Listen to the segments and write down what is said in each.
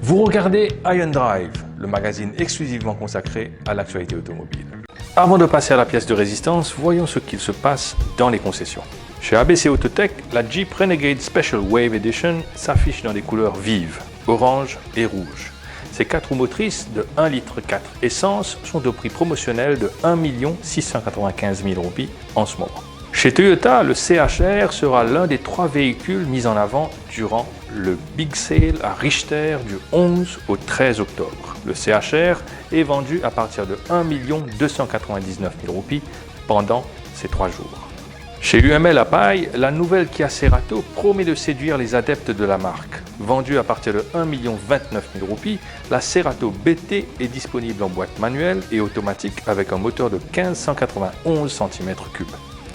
Vous regardez Ion Drive, le magazine exclusivement consacré à l'actualité automobile. Avant de passer à la pièce de résistance, voyons ce qu'il se passe dans les concessions. Chez ABC Autotech, la Jeep Renegade Special Wave Edition s'affiche dans des couleurs vives, orange et rouge. Ces 4 roues motrices de 1,4 litre essence sont au prix promotionnel de 1 695 000 roupies en ce moment. Chez Toyota, le CHR sera l'un des 3 véhicules mis en avant durant le Big Sale à Richter du 11 au 13 octobre. Le CHR est vendu à partir de 1 299 000 roupies pendant ces 3 jours. Chez UML Apaille, la nouvelle Kia Cerato promet de séduire les adeptes de la marque. Vendue à partir de 1 029 000 roupies, la Cerato BT est disponible en boîte manuelle et automatique avec un moteur de 1591 cm3.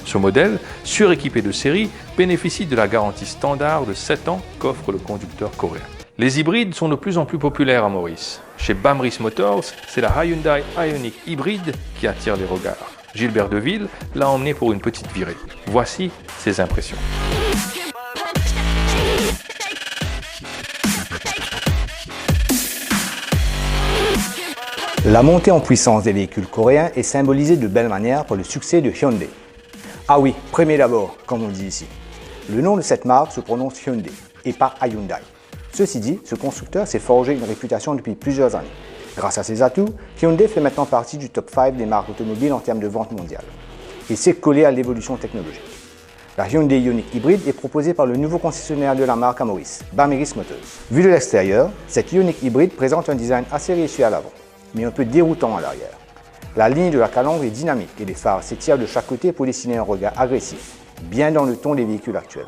Ce modèle, suréquipé de série, bénéficie de la garantie standard de 7 ans qu'offre le conducteur coréen. Les hybrides sont de plus en plus populaires à Maurice. Chez Bamris Motors, c'est la Hyundai Ioniq hybride qui attire les regards. Gilbert Deville l'a emmené pour une petite virée. Voici ses impressions. La montée en puissance des véhicules coréens est symbolisée de belle manière par le succès de Hyundai. Ah oui, premier d'abord, comme on dit ici. Le nom de cette marque se prononce Hyundai et pas Hyundai. Ceci dit, ce constructeur s'est forgé une réputation depuis plusieurs années. Grâce à ses atouts, Hyundai fait maintenant partie du top 5 des marques automobiles en termes de vente mondiale. Il s'est collé à l'évolution technologique. La Hyundai Ioniq hybride est proposée par le nouveau concessionnaire de la marque à Maurice, Bamris Motors. Vu de l'extérieur, cette Ioniq hybride présente un design assez réussi à l'avant, mais un peu déroutant à l'arrière. La ligne de la calandre est dynamique et les phares s'étirent de chaque côté pour dessiner un regard agressif, bien dans le ton des véhicules actuels.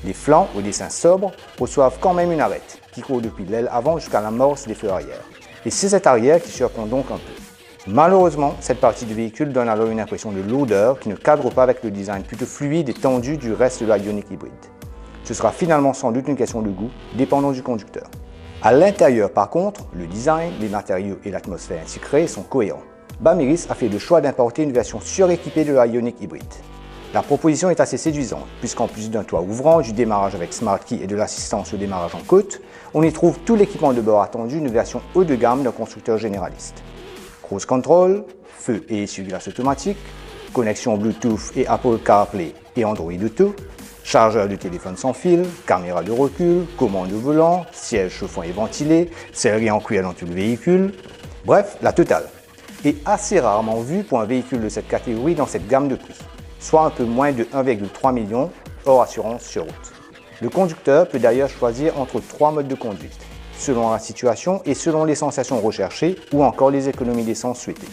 Les flancs, au dessin sobre, reçoivent quand même une arête qui court depuis l'aile avant jusqu'à l'amorce des feux arrière. Et c'est cette arrière qui surprend donc un peu. Malheureusement, cette partie du véhicule donne alors une impression de lourdeur qui ne cadre pas avec le design plutôt fluide et tendu du reste de la Ioniq hybride. Ce sera finalement sans doute une question de goût, dépendant du conducteur. À l'intérieur par contre, le design, les matériaux et l'atmosphère ainsi créée sont cohérents. Bamris a fait le choix d'importer une version suréquipée de la Ioniq hybride. La proposition est assez séduisante, puisqu'en plus d'un toit ouvrant, du démarrage avec Smart Key et de l'assistance au démarrage en côte, on y trouve tout l'équipement de bord attendu, une version haut de gamme d'un constructeur généraliste. Cruise Control, feu et essuie-glace automatique, connexion Bluetooth et Apple CarPlay et Android Auto, chargeur de téléphone sans fil, caméra de recul, commande au volant, siège chauffant et ventilé, sellerie en cuir dans tout le véhicule, bref, la totale. Et assez rarement vu pour un véhicule de cette catégorie dans cette gamme de prix, soit un peu moins de 1,3 million hors assurance sur route. Le conducteur peut d'ailleurs choisir entre 3 modes de conduite, selon la situation et selon les sensations recherchées ou encore les économies d'essence souhaitées.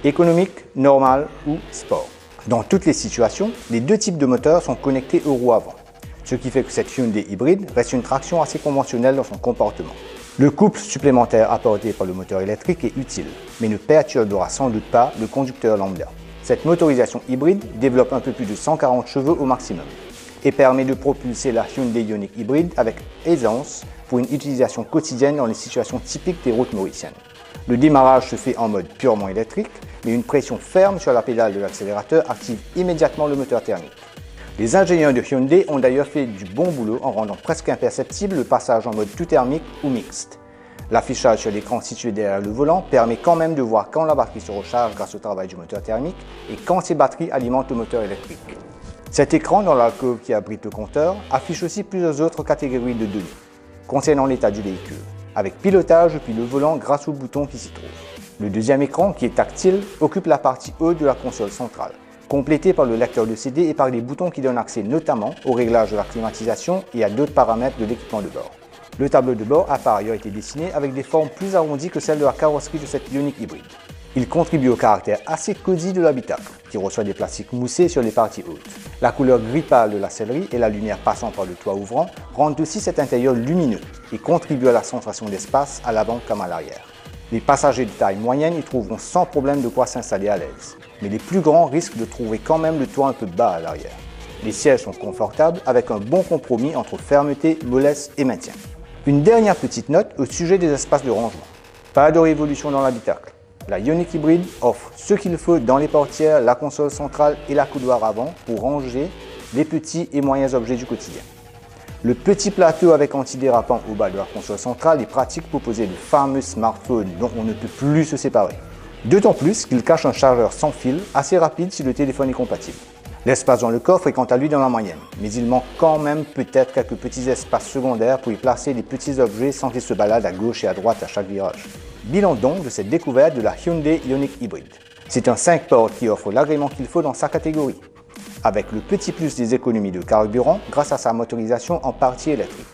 Économique, normal ou sport. Dans toutes les situations, les 2 types de moteurs sont connectés aux roues avant, ce qui fait que cette Hyundai hybride reste une traction assez conventionnelle dans son comportement. Le couple supplémentaire apporté par le moteur électrique est utile, mais ne perturbera sans doute pas le conducteur lambda. Cette motorisation hybride développe un peu plus de 140 chevaux au maximum et permet de propulser la Hyundai Ioniq hybride avec aisance pour une utilisation quotidienne dans les situations typiques des routes mauriciennes. Le démarrage se fait en mode purement électrique, mais une pression ferme sur la pédale de l'accélérateur active immédiatement le moteur thermique. Les ingénieurs de Hyundai ont d'ailleurs fait du bon boulot en rendant presque imperceptible le passage en mode tout thermique ou mixte. L'affichage sur l'écran situé derrière le volant permet quand même de voir quand la batterie se recharge grâce au travail du moteur thermique et quand ces batteries alimentent le moteur électrique. Cet écran dans l'alcôve qui abrite le compteur affiche aussi plusieurs autres catégories de données concernant l'état du véhicule, avec pilotage puis le volant grâce aux boutons qui s'y trouvent. Le deuxième écran, qui est tactile, occupe la partie haute de la console centrale, complété par le lecteur de CD et par des boutons qui donnent accès notamment au réglage de la climatisation et à d'autres paramètres de l'équipement de bord. Le tableau de bord a par ailleurs été dessiné avec des formes plus arrondies que celles de la carrosserie de cette Ioniq hybride. Il contribue au caractère assez cosy de l'habitacle, qui reçoit des plastiques moussés sur les parties hautes. La couleur gris pâle de la sellerie et la lumière passant par le toit ouvrant rendent aussi cet intérieur lumineux et contribuent à la sensation d'espace à l'avant comme à l'arrière. Les passagers de taille moyenne y trouveront sans problème de quoi s'installer à l'aise, mais les plus grands risquent de trouver quand même le toit un peu bas à l'arrière. Les sièges sont confortables avec un bon compromis entre fermeté, mollesse et maintien. Une dernière petite note au sujet des espaces de rangement. Pas de révolution dans l'habitacle. La Ioniq hybride offre ce qu'il faut dans les portières, la console centrale et la coudoir avant pour ranger les petits et moyens objets du quotidien. Le petit plateau avec antidérapant au bas de la console centrale est pratique pour poser le fameux smartphone dont on ne peut plus se séparer. D'autant plus qu'il cache un chargeur sans fil assez rapide si le téléphone est compatible. L'espace dans le coffre est quant à lui dans la moyenne, mais il manque quand même peut-être quelques petits espaces secondaires pour y placer des petits objets sans qu'ils se baladent à gauche et à droite à chaque virage. Bilan donc de cette découverte de la Hyundai Ioniq Hybrid. C'est un 5 portes qui offre l'agrément qu'il faut dans sa catégorie, avec le petit plus des économies de carburant grâce à sa motorisation en partie électrique.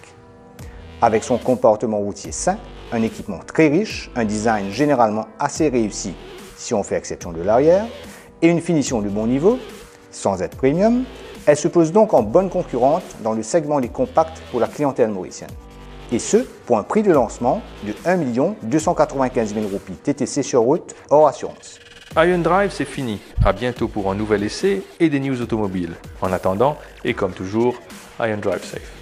Avec son comportement routier sain, un équipement très riche, un design généralement assez réussi si on fait exception de l'arrière, et une finition de bon niveau, sans être premium, elle se pose donc en bonne concurrente dans le segment des compacts pour la clientèle mauricienne. Et ce, pour un prix de lancement de 1 295 000 roupies TTC sur route hors assurance. Ion Drive, c'est fini. À bientôt pour un nouvel essai et des news automobiles. En attendant, et comme toujours, Ion Drive safe.